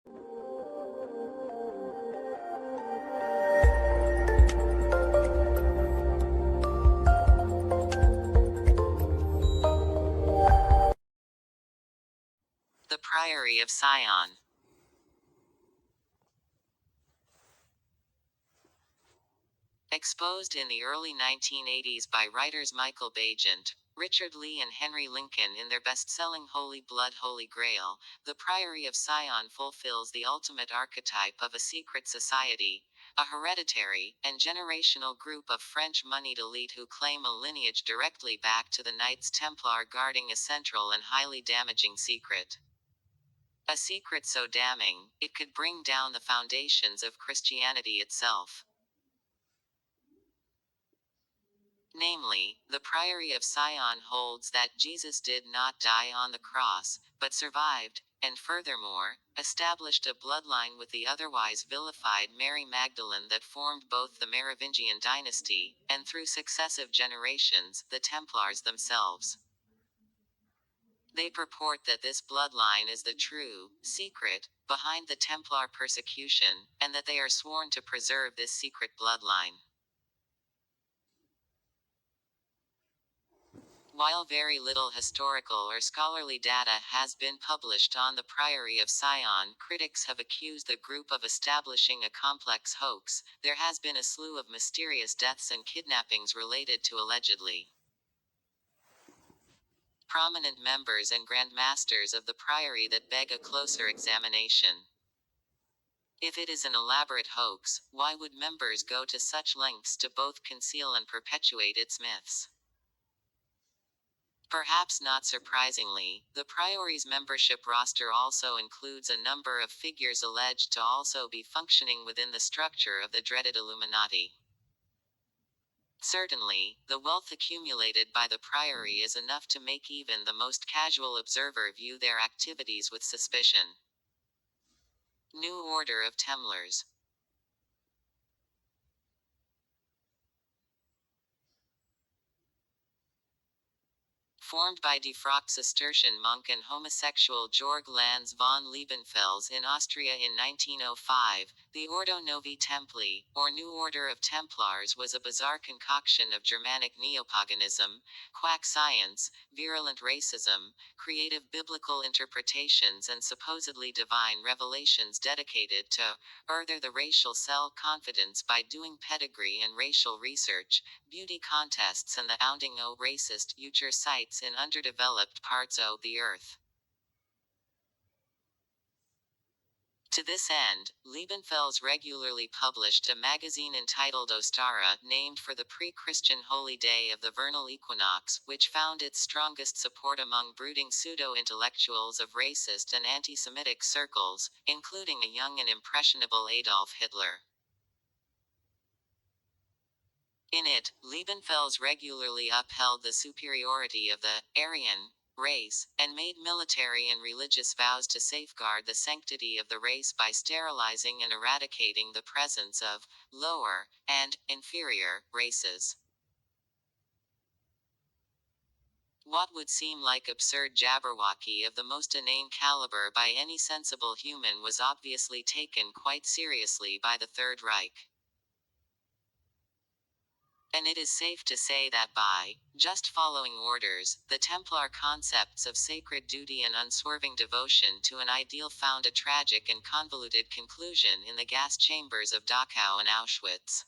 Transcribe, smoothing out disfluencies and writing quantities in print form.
The Priory of Sion. Exposed in the early 1980s by writers Michael Bagent, Richard Lee and Henry Lincoln in their best-selling Holy Blood Holy Grail, the Priory of Sion fulfills the ultimate archetype of a secret society, a hereditary and generational group of French moneyed elite who claim a lineage directly back to the Knights Templar guarding a central and highly damaging secret. A secret so damning, it could bring down the foundations of Christianity itself. Namely, the Priory of Sion holds that Jesus did not die on the cross, but survived, and furthermore, established a bloodline with the otherwise vilified Mary Magdalene that formed both the Merovingian dynasty, and through successive generations, the Templars themselves. They purport that this bloodline is the true, secret, behind the Templar persecution, and that they are sworn to preserve this secret bloodline. While very little historical or scholarly data has been published on the Priory of Sion, critics have accused the group of establishing a complex hoax. There has been a slew of mysterious deaths and kidnappings related to allegedly prominent members and Grand Masters of the Priory that beg a closer examination. If it is an elaborate hoax, why would members go to such lengths to both conceal and perpetuate its myths? Perhaps not surprisingly, the Priory's membership roster also includes a number of figures alleged to also be functioning within the structure of the dreaded Illuminati. Certainly, the wealth accumulated by the Priory is enough to make even the most casual observer view their activities with suspicion. New Order of Templars. Formed by defrocked Cistercian monk and homosexual Georg Lanz von Liebenfels in Austria in 1905, the Ordo Novi Templi, or New Order of Templars, was a bizarre concoction of Germanic neopaganism, quack science, virulent racism, creative biblical interpretations and supposedly divine revelations dedicated to further the racial self-confidence by doing pedigree and racial research, beauty contests and the founding o racist future sites in underdeveloped parts o the earth. To this end, Liebenfels regularly published a magazine entitled Ostara, named for the pre-Christian holy day of the vernal equinox, which found its strongest support among brooding pseudo-intellectuals of racist and anti-Semitic circles, including a young and impressionable Adolf Hitler. In it, Liebenfels regularly upheld the superiority of the Aryan race, and made military and religious vows to safeguard the sanctity of the race by sterilizing and eradicating the presence of lower and inferior races. What would seem like absurd jabberwocky of the most inane caliber by any sensible human was obviously taken quite seriously by the Third Reich. And it is safe to say that by just following orders, the Templar concepts of sacred duty and unswerving devotion to an ideal found a tragic and convoluted conclusion in the gas chambers of Dachau and Auschwitz.